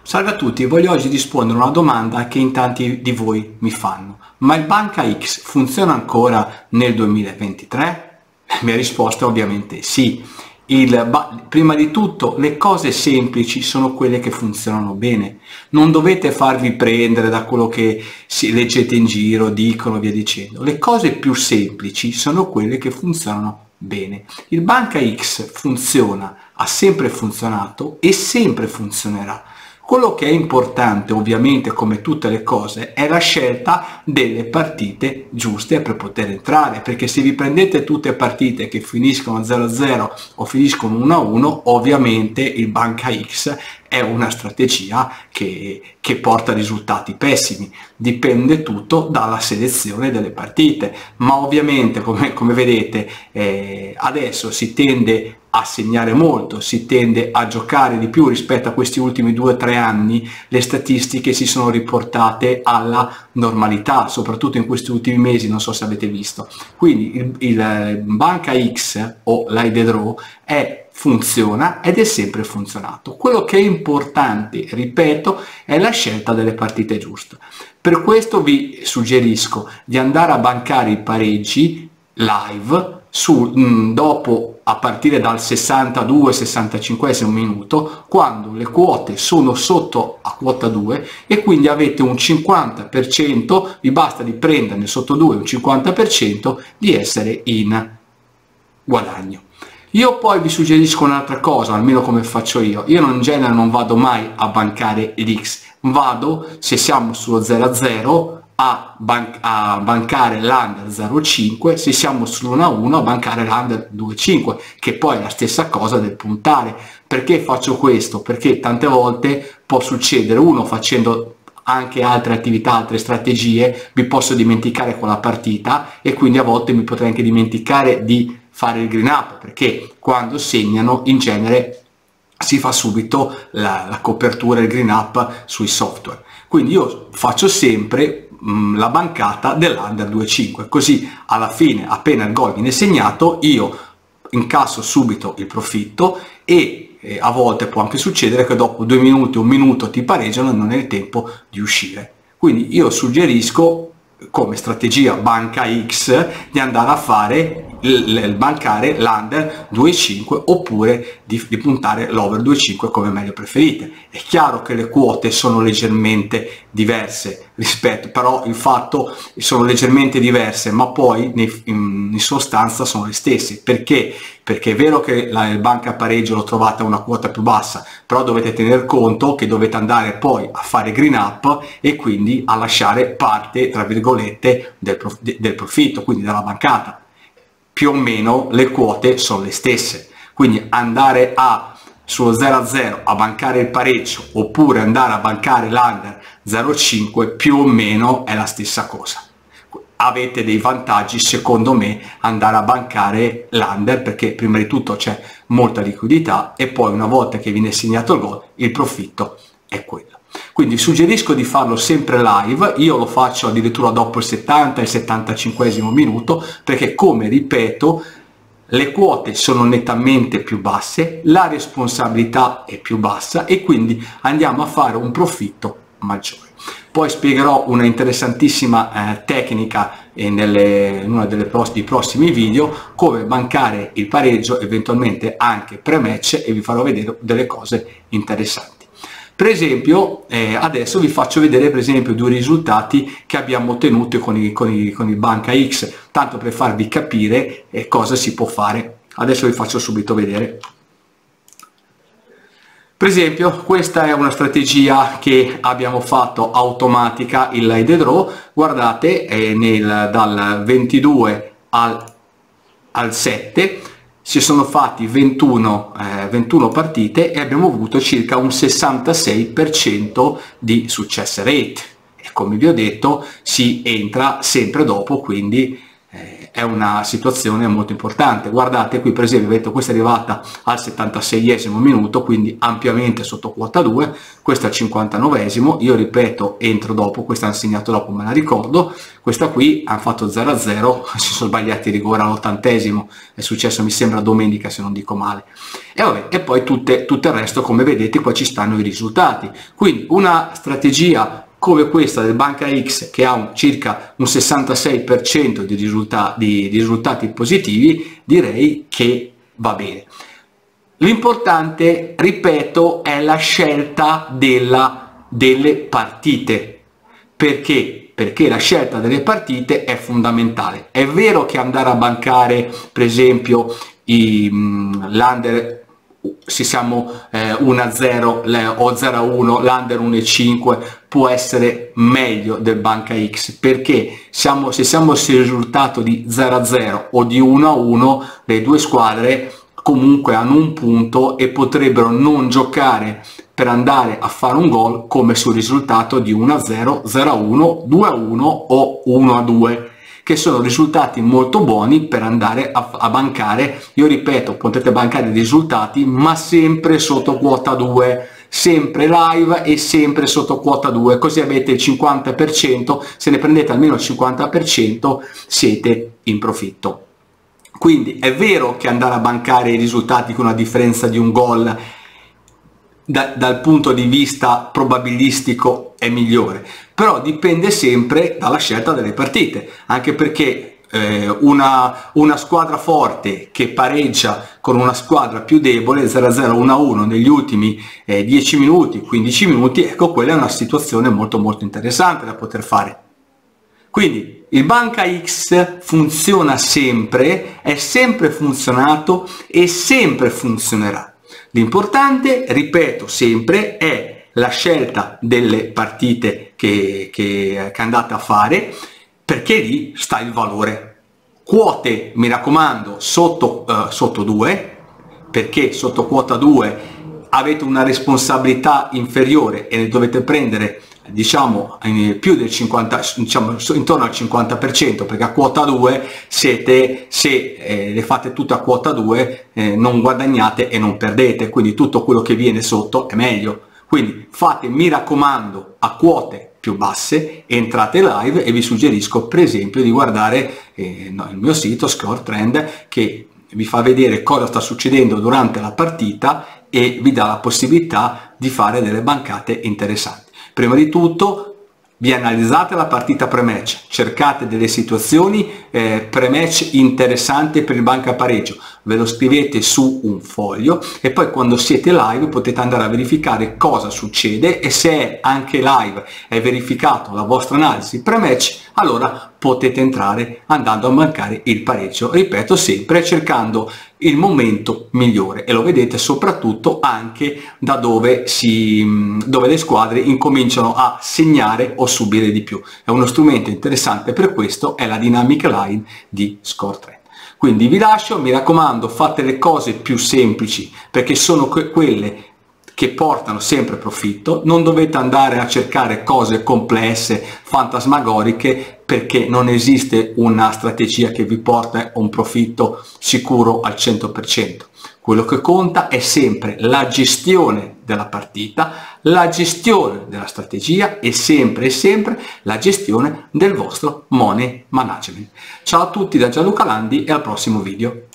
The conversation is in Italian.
Salve a tutti, voglio oggi rispondere a una domanda che in tanti di voi mi fanno. Ma il Banca X funziona ancora nel 2023? La mia risposta è ovviamente sì. Prima di tutto, le cose semplici sono quelle che funzionano bene. Non dovete farvi prendere da quello che leggete in giro, dicono, via dicendo. Le cose più semplici sono quelle che funzionano bene. Il Banca X funziona, ha sempre funzionato e sempre funzionerà. Quello che è importante, ovviamente, come tutte le cose, è la scelta delle partite giuste per poter entrare, perché se vi prendete tutte partite che finiscono 0-0 o finiscono 1-1, ovviamente il Banca X è una strategia che porta risultati pessimi. Dipende tutto dalla selezione delle partite, ma ovviamente, come vedete, adesso si tende a segnare molto, si tende a giocare di più rispetto a questi ultimi 2-3 anni. Le statistiche si sono riportate alla normalità, soprattutto in questi ultimi mesi, non so se avete visto. Quindi il Banca X o l'Hide Draw funziona ed è sempre funzionato. Quello che è importante, ripeto, è la scelta delle partite giuste. Per questo vi suggerisco di andare a bancare i pareggi live dopo, a partire dal 62-65 minuto, quando le quote sono sotto a quota 2 e quindi avete un 50%, vi basta di prenderne sotto 2 un 50% di essere in guadagno. Io poi vi suggerisco un'altra cosa, almeno come faccio io in genere non vado mai a bancare l'X, vado, se siamo sullo 0-0, a bancare l'under 0,5, se siamo sull'1-1 a bancare l'under 2,5, che poi è la stessa cosa del puntare. Perché faccio questo? Perché tante volte può succedere, uno facendo anche altre attività, altre strategie, mi posso dimenticare quella partita e quindi a volte mi potrei anche dimenticare di fare il green up, perché quando segnano in genere si fa subito la copertura, il green up sui software. Quindi io faccio sempre la bancata dell'under 2,5, così alla fine, appena il gol viene segnato, io incasso subito il profitto e a volte può anche succedere che dopo 2 minuti, 1 minuto ti pareggiano e non è il tempo di uscire. Quindi io suggerisco, come strategia Banca X, di andare a fare bancare l'under 2,5 oppure di puntare l'over 2,5 come meglio preferite. È chiaro che le quote sono leggermente diverse però il fatto sono leggermente diverse, ma poi in sostanza sono le stesse. Perché è vero che il banca pareggio lo trovate a una quota più bassa, però dovete tener conto che dovete andare poi a fare green up e quindi a lasciare parte, tra virgolette, del profitto, quindi della bancata. Più o meno le quote sono le stesse, quindi andare sullo 0-0 a bancare il pareggio oppure andare a bancare l'under 0,5 più o meno è la stessa cosa. Avete dei vantaggi, secondo me, andare a bancare l'under, perché prima di tutto c'è molta liquidità e poi una volta che viene segnato il gol il profitto è quello. Quindi suggerisco di farlo sempre live, io lo faccio addirittura dopo il 70 e il 75esimo minuto, perché, come ripeto, le quote sono nettamente più basse, la responsabilità è più bassa e quindi andiamo a fare un profitto maggiore. Poi spiegherò una interessantissima tecnica in uno dei prossimi video, come bancare il pareggio, eventualmente anche pre-match, e vi farò vedere delle cose interessanti. Per esempio, adesso vi faccio vedere per esempio 2 risultati che abbiamo ottenuto con il Banca X, tanto per farvi capire cosa si può fare. Adesso vi faccio subito vedere. Per esempio, questa è una strategia che abbiamo fatto automatica, il Hide Draw. Guardate, dal 22 al 7 si sono fatti 21 partite e abbiamo avuto circa un 66% di success rate. E come vi ho detto, si entra sempre dopo, quindi è una situazione molto importante. Guardate qui per esempio, vedete, questa è arrivata al 76esimo minuto, quindi ampiamente sotto quota 2, questa al 59esimo, io ripeto, entro dopo, questa hanno segnato dopo, me la ricordo, questa qui hanno fatto 0-0, si sono sbagliati il rigore all'80esimo, è successo mi sembra domenica se non dico male, e vabbè, e poi tutto il resto, come vedete qua ci stanno i risultati. Quindi una strategia come questa del Banca X, che ha circa un 66% di risultati positivi, direi che va bene. L'importante, ripeto, è la scelta delle partite. Perché? Perché la scelta delle partite è fondamentale. È vero che andare a bancare, per esempio, l'under, se siamo 1-0 o 0-1, l'under 1,5 può essere meglio del Banca X, perché se siamo sul risultato di 0-0 o di 1-1, le due squadre comunque hanno un punto e potrebbero non giocare per andare a fare un gol come sul risultato di 1-0, 0-1, 2-1 o 1-2, che sono risultati molto buoni per andare a bancare. Io ripeto, potete bancare i risultati, ma sempre sotto quota 2, sempre live e sempre sotto quota 2, così avete il 50%, se ne prendete almeno il 50% siete in profitto. Quindi è vero che andare a bancare i risultati con una differenza di un gol dal punto di vista probabilistico è migliore, però dipende sempre dalla scelta delle partite, anche perché una squadra forte che pareggia con una squadra più debole 0-0, 1-1 negli ultimi 10 minuti, 15 minuti, ecco, quella è una situazione molto molto interessante da poter fare. Quindi il Banca X funziona sempre, è sempre funzionato e sempre funzionerà. L'importante, ripeto sempre, è la scelta delle partite che andate a fare, perché lì sta il valore. Quote, mi raccomando, sotto 2, perché sotto quota 2 avete una responsabilità inferiore e ne dovete prendere, diciamo, più del 50, diciamo intorno al 50%, perché a quota 2 siete, se le fate tutte a quota 2 non guadagnate e non perdete, quindi tutto quello che viene sotto è meglio. Quindi fate, mi raccomando, a quote più basse, entrate live, e vi suggerisco per esempio di guardare il mio sito ScoreTrend, che vi fa vedere cosa sta succedendo durante la partita e vi dà la possibilità di fare delle bancate interessanti. Prima di tutto vi analizzate la partita pre-match, cercate delle situazioni pre-match interessanti per il banca pareggio, ve lo scrivete su un foglio e poi quando siete live potete andare a verificare cosa succede, e se è anche live è verificato la vostra analisi pre-match, allora potete entrare andando a bancare il pareggio, ripeto, sempre cercando il momento migliore, e lo vedete soprattutto anche da dove le squadre incominciano a segnare o subire di più. È uno strumento interessante per questo, è la Dynamic Line di ScoreTrend. Quindi vi lascio, mi raccomando, fate le cose più semplici, perché sono quelle che portano sempre profitto. Non dovete andare a cercare cose complesse, fantasmagoriche, perché non esiste una strategia che vi porta a un profitto sicuro al 100%. Quello che conta è sempre la gestione della partita, la gestione della strategia e sempre la gestione del vostro money management. Ciao a tutti da Gianluca Landi e al prossimo video.